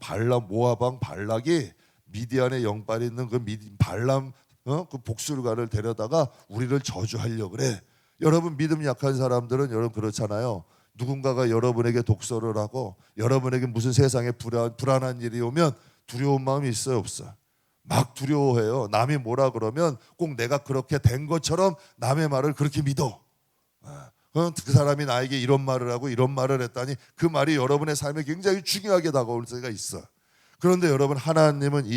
발람 모아방 발락이 미디안에 영빨이 있는 그 발람 그 복술가를 데려다가 우리를 저주하려고 그래. 여러분 믿음 약한 사람들은 여러분 그렇잖아요. 누군가가 여러분에게 독서를 하고 여러분에게 무슨 세상에 불안한 일이 오면 두려운 마음이 있어요, 없어요? 막 두려워해요. 남이 뭐라 그러면 꼭 내가 그렇게 된 것처럼 남의 말을 그렇게 믿어. 그 사람이 나에게 이런 말을 하고 이런 말을 했다니 그 말이 여러분의 삶에 굉장히 중요하게 다가올 때가 있어. 그런데 여러분 하나님은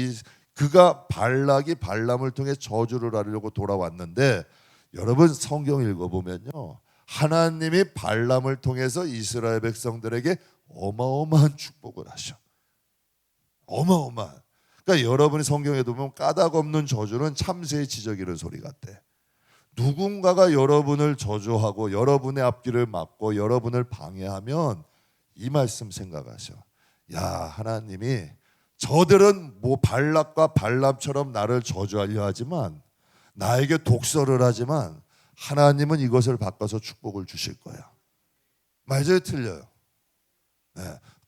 그가 발락이 발람을 통해 저주를 하려고 돌아왔는데 여러분 성경 읽어보면요. 하나님이 발람을 통해서 이스라엘 백성들에게 어마어마한 축복을 하셔. 어마어마한. 그러니까 여러분이 성경에 보면 까닭 없는 저주는 참새의 지저귀는 소리 같대. 누군가가 여러분을 저주하고 여러분의 앞길을 막고 여러분을 방해하면 이 말씀 생각하셔. 야, 하나님이 저들은 뭐 발락과 발람처럼 나를 저주하려 하지만 나에게 독서를 하지만 하나님은 이것을 바꿔서 축복을 주실 거야. 맞아요, 틀려요? 네.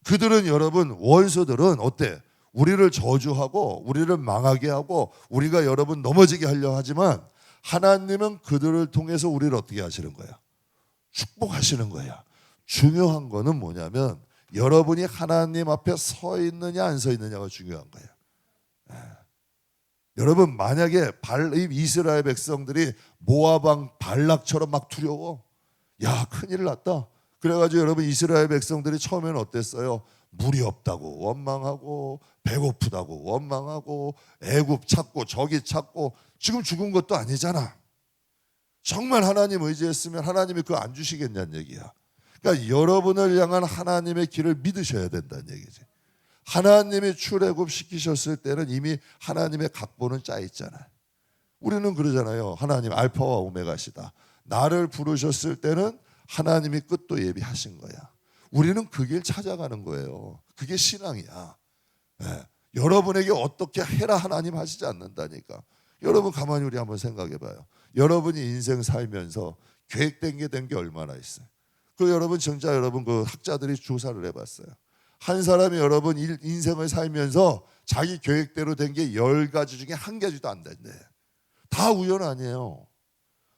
그들은 여러분 원수들은 어때? 우리를 저주하고 우리를 망하게 하고 우리가 여러분 넘어지게 하려 하지만 하나님은 그들을 통해서 우리를 어떻게 하시는 거야? 축복하시는 거야. 중요한 거는 뭐냐면 여러분이 하나님 앞에 서 있느냐 안 서 있느냐가 중요한 거예요. 여러분 만약에 이스라엘 백성들이 모압 왕 발락처럼 막 두려워. 야, 큰일 났다. 그래가지고 여러분 이스라엘 백성들이 처음에는 어땠어요? 물이 없다고 원망하고 배고프다고 원망하고 애굽 찾고 저기 찾고 지금 죽은 것도 아니잖아. 정말 하나님 의지했으면 하나님이 그거 안 주시겠냐는 얘기야. 그러니까 여러분을 향한 하나님의 길을 믿으셔야 된다는 얘기지. 하나님이 출애굽 시키셨을 때는 이미 하나님의 각본은 짜 있잖아요. 우리는 그러잖아요. 하나님 알파와 오메가시다. 나를 부르셨을 때는 하나님이 끝도 예비하신 거야. 우리는 그 길 찾아가는 거예요. 그게 신앙이야. 네. 여러분에게 어떻게 해라 하나님 하시지 않는다니까. 여러분 가만히 우리 한번 생각해 봐요. 여러분이 인생 살면서 계획된 게 된 게 얼마나 있어요. 그 여러분 진짜 여러분 그 학자들이 조사를 해봤어요. 한 사람이 여러분 인생을 살면서 자기 계획대로 된 게 10가지 중에 한 가지도 안 된대. 다 우연 아니에요.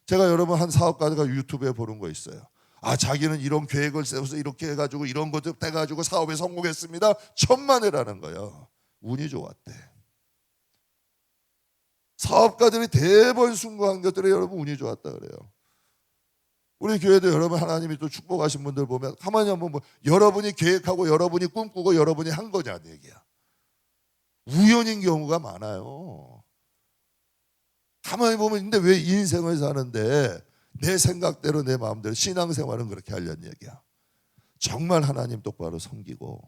제가 여러분 한 사업가가 유튜브에 보는 거 있어요. 아, 자기는 이런 계획을 세워서 이렇게 해가지고 이런 것도 떼가지고 사업에 성공했습니다. 천만에라는 거예요. 운이 좋았대. 사업가들이 대부분 성공한 것들이 여러분 운이 좋았다 그래요. 우리 교회도 여러분 하나님이 또 축복하신 분들 보면 가만히 한번 여러분이 계획하고 여러분이 꿈꾸고 여러분이 한 거냐는 얘기야. 우연인 경우가 많아요. 가만히 보면 근데 왜 인생을 사는데 내 생각대로 내 마음대로 신앙생활은 그렇게 하려는 얘기야. 정말 하나님 똑바로 섬기고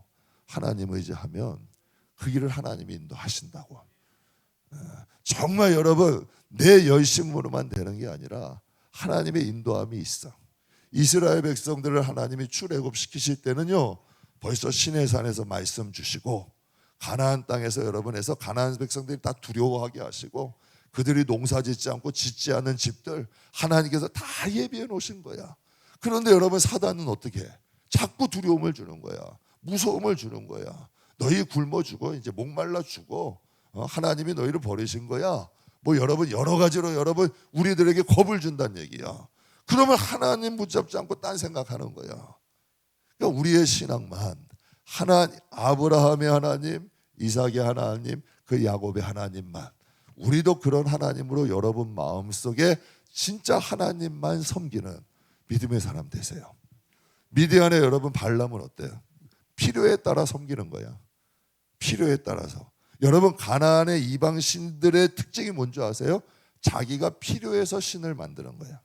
하나님 의지하면 그 길을 하나님이 인도하신다고. 정말 여러분 내 열심으로만 되는 게 아니라 하나님의 인도함이 있어. 이스라엘 백성들을 하나님이 출애굽시키실 때는요 벌써 시내산에서 말씀 주시고 가나안 땅에서 여러분에서 가나안 백성들이 다 두려워하게 하시고 그들이 농사 짓지 않고 짓지 않은 집들 하나님께서 다 예비해 놓으신 거야. 그런데 여러분 사단은 어떻게 해? 자꾸 두려움을 주는 거야. 무서움을 주는 거야. 너희 굶어 죽어 이제 목말라 죽어. 하나님이 너희를 버리신 거야. 뭐 여러분 여러 가지로 여러분 우리들에게 겁을 준다는 얘기야. 그러면 하나님 붙잡지 않고 딴 생각하는 거야. 그러니까 우리의 신앙만 아브라함의 하나님, 이삭의 하나님, 그 야곱의 하나님만 우리도 그런 하나님으로 여러분 마음속에 진짜 하나님만 섬기는 믿음의 사람 되세요. 미디안의 여러분 발람은 어때요? 필요에 따라 섬기는 거야. 필요에 따라서. 여러분 가나안의 이방 신들의 특징이 뭔지 아세요? 자기가 필요해서 신을 만드는 거야.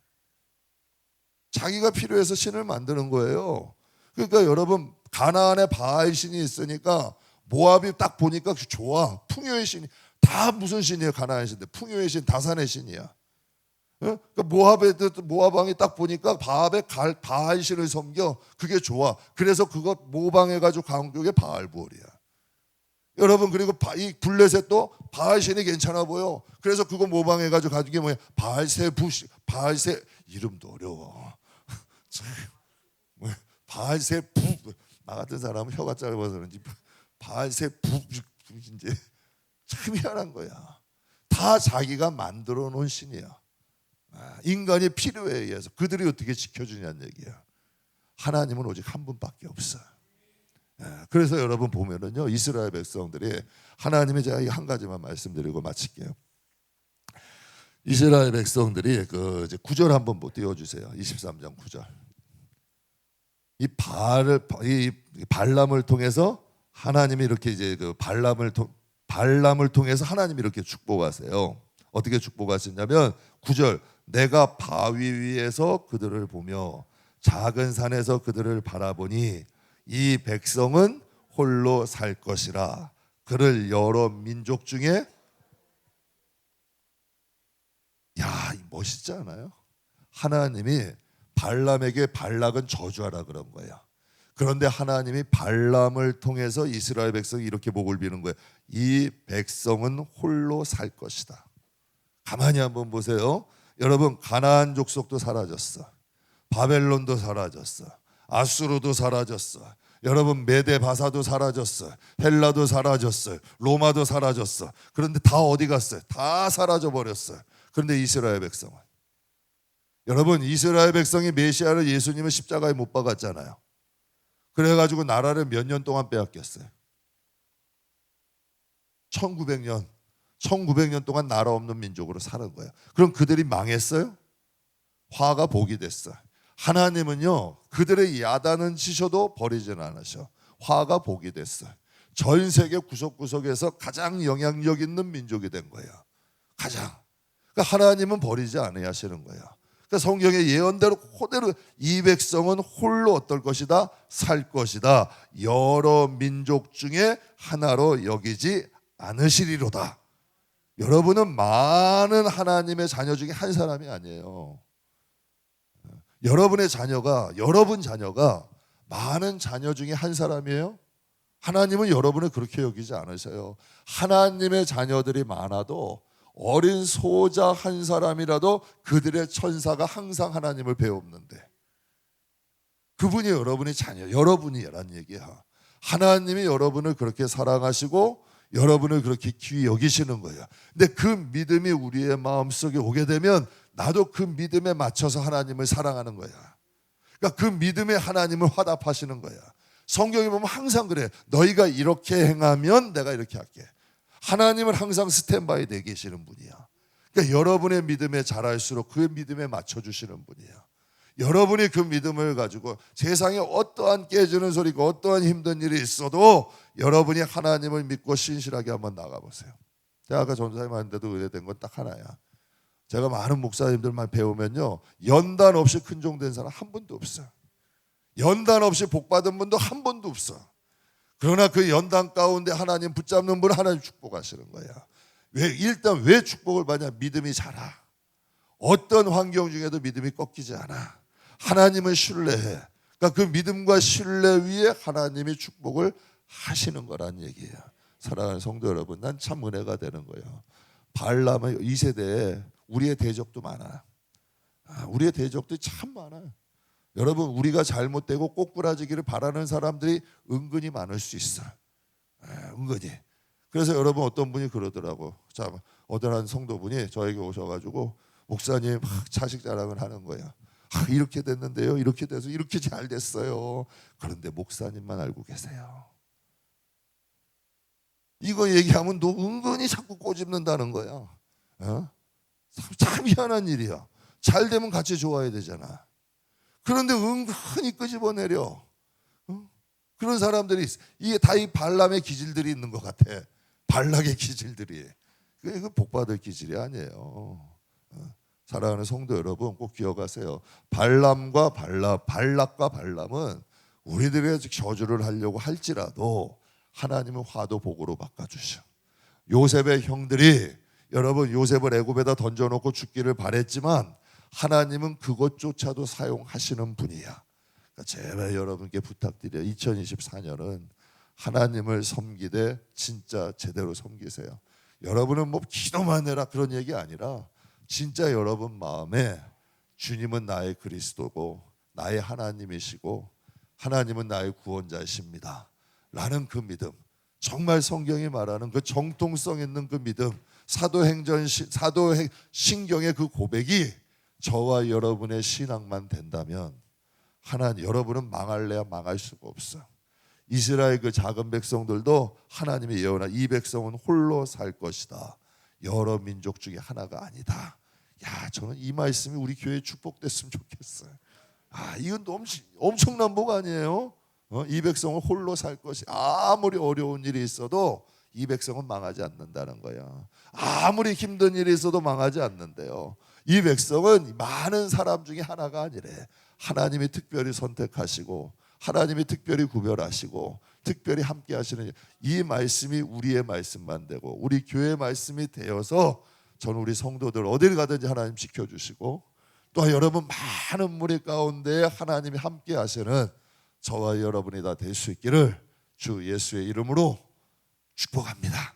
자기가 필요해서 신을 만드는 거예요. 그러니까 여러분 가나안에 바알 신이 있으니까 모압이 딱 보니까 좋아. 풍요의 신이 다 무슨 신이에요? 가나안 신들. 풍요의 신, 다산의 신이야. 그러니까 모압 왕이 딱 보니까 바알 신을 섬겨. 그게 좋아. 그래서 그거 모방해가지고 강국의 바알부올이야. 여러분 그리고 이 블레셋도 바알 신이 괜찮아 보여. 그래서 그거 모방해가지고 가진 게 뭐야? 바알세 이름도 어려워. 바알세부 나 같은 사람은 혀가 짧아서 그런지 바알세부 이제 참 희한한 거야. 다 자기가 만들어 놓은 신이야. 인간이 필요에 의해서 그들이 어떻게 지켜주냐는 얘기야. 하나님은 오직 한 분밖에 없어. 그래서 여러분 보면은요 이스라엘 백성들이 하나님이 제가 한 가지만 말씀드리고 마칠게요. 이스라엘 백성들이 그 이제 9절 한번 띄워주세요. 23장 9절. 이 발람을 통해서 하나님이 이렇게 이제 그 발람을 통해서 하나님이 이렇게 축복하세요. 어떻게 축복하시냐면 9절 내가 바위 위에서 그들을 보며 작은 산에서 그들을 바라보니 이 백성은 홀로 살 것이라 그를 여러 민족 중에 야 멋있지 않아요? 하나님이 발람에게 발락은 저주하라 그런 거예요. 그런데 하나님이 발람을 통해서 이스라엘 백성이 이렇게 복을 비는 거예요. 이 백성은 홀로 살 것이다. 가만히 한번 보세요. 여러분 가나안 족속도 사라졌어. 바벨론도 사라졌어. 아수르도 사라졌어. 여러분 메데 바사도 사라졌어. 헬라도 사라졌어. 로마도 사라졌어. 그런데 다 어디 갔어요? 다 사라져 버렸어. 그런데 이스라엘 백성은 여러분 이스라엘 백성이 메시아를 예수님을 십자가에 못 박았잖아요. 그래가지고 나라를 몇 년 동안 빼앗겼어요. 1900년 동안 나라 없는 민족으로 사는 거예요. 그럼 그들이 망했어요? 화가 복이 됐어요. 하나님은요 그들의 야단은 치셔도 버리지는 않으셔. 화가 복이 됐어요. 전 세계 구석구석에서 가장 영향력 있는 민족이 된 거예요. 가장. 그러니까 하나님은 버리지 않아야 하시는 거예요. 그러니까 성경의 예언대로 그대로 이 백성은 홀로 어떨 것이다? 살 것이다. 여러 민족 중에 하나로 여기지 않으시리로다. 여러분은 많은 하나님의 자녀 중에 한 사람이 아니에요. 여러분 자녀가 많은 자녀 중에 한 사람이에요. 하나님은 여러분을 그렇게 여기지 않으세요. 하나님의 자녀들이 많아도 어린 소자 한 사람이라도 그들의 천사가 항상 하나님을 배웁는데 그분이 여러분의 자녀, 여러분이라는 얘기야. 하나님이 여러분을 그렇게 사랑하시고 여러분을 그렇게 귀히 여기시는 거예요. 근데 그 믿음이 우리의 마음속에 오게 되면 나도 그 믿음에 맞춰서 하나님을 사랑하는 거야. 그러니까 그 믿음에 하나님을 화답하시는 거야. 성경에 보면 항상 그래. 너희가 이렇게 행하면 내가 이렇게 할게. 하나님은 항상 스탠바이 돼 계시는 분이야. 그러니까 여러분의 믿음에 자랄수록 그 믿음에 맞춰주시는 분이야. 여러분이 그 믿음을 가지고 세상에 어떠한 깨지는 소리가 어떠한 힘든 일이 있어도 여러분이 하나님을 믿고 신실하게 한번 나가보세요. 제가 아까 전도사님 하는데도 의뢰된 건 딱 하나야. 제가 많은 목사님들만 배우면요 연단 없이 큰종된 사람 한 분도 없어요. 연단 없이 복받은 분도 한 분도 없어. 그러나 그 연단 가운데 하나님 붙잡는 분은 하나님 축복하시는 거야. 일단 왜 축복을 받냐? 믿음이 자라. 어떤 환경 중에도 믿음이 꺾이지 않아. 하나님을 신뢰해. 그러니까 그 믿음과 신뢰 위에 하나님이 축복을 하시는 거란 얘기예요. 사랑하는 성도 여러분, 난 참 은혜가 되는 거예요. 발람의 이 세대에 우리의 대적도 많아. 우리의 대적도 참 많아요. 여러분 우리가 잘못되고 꼬꾸라지기를 바라는 사람들이 은근히 많을 수 있어요. 은근히. 그래서 여러분 어떤 분이 그러더라고. 자, 어떤 한 성도분이 저에게 오셔가지고 목사님 자식 자랑을 하는 거예요. 이렇게 됐는데요. 이렇게 돼서 이렇게 잘 됐어요. 그런데 목사님만 알고 계세요. 이거 얘기하면 너 은근히 자꾸 꼬집는다는 거야. 참 희한한 일이야. 잘 되면 같이 좋아야 되잖아. 그런데 은근히 끄집어내려. 그런 사람들이 있어. 이게 다 이 발람의 기질들이 있는 것 같아. 발락의 기질들이. 이거 복받을 기질이 아니에요. 사랑하는 성도 여러분, 꼭 기억하세요. 발락과 발람은 우리들의 저주를 하려고 할지라도 하나님은 화도 복으로 바꿔주셔. 요셉의 형들이 여러분 요셉을 애굽에다 던져놓고 죽기를 바랬지만 하나님은 그것조차도 사용하시는 분이야. 그러니까 제발 여러분께 부탁드려요. 2024년은 하나님을 섬기되 진짜 제대로 섬기세요. 여러분은 뭐 기도만 해라 그런 얘기 아니라 진짜 여러분 마음에 주님은 나의 그리스도고 나의 하나님이시고 하나님은 나의 구원자이십니다 라는 그 믿음, 정말 성경이 말하는 그 정통성 있는 그 믿음, 사도신경의 그 고백이 저와 여러분의 신앙만 된다면 하나님, 여러분은 망할래야 망할 수가 없어요. 이스라엘 그 작은 백성들도 하나님이 예언한 이 백성은 홀로 살 것이다. 여러 민족 중에 하나가 아니다. 야, 저는 이 말씀이 우리 교회에 축복됐으면 좋겠어요. 이건 너무 엄청난 복 아니에요? 이 백성은 홀로 살 것이, 아무리 어려운 일이 있어도 이 백성은 망하지 않는다는 거야. 아무리 힘든 일이 있어도 망하지 않는데요. 이 백성은 많은 사람 중에 하나가 아니래. 하나님이 특별히 선택하시고 하나님이 특별히 구별하시고 특별히 함께 하시는 이 말씀이 우리의 말씀만 되고 우리 교회의 말씀이 되어서 저는 우리 성도들 어딜 가든지 하나님 지켜주시고 또 여러분 많은 무리 가운데 하나님이 함께 하시는 저와 여러분이 다 될 수 있기를 주 예수의 이름으로 축복합니다.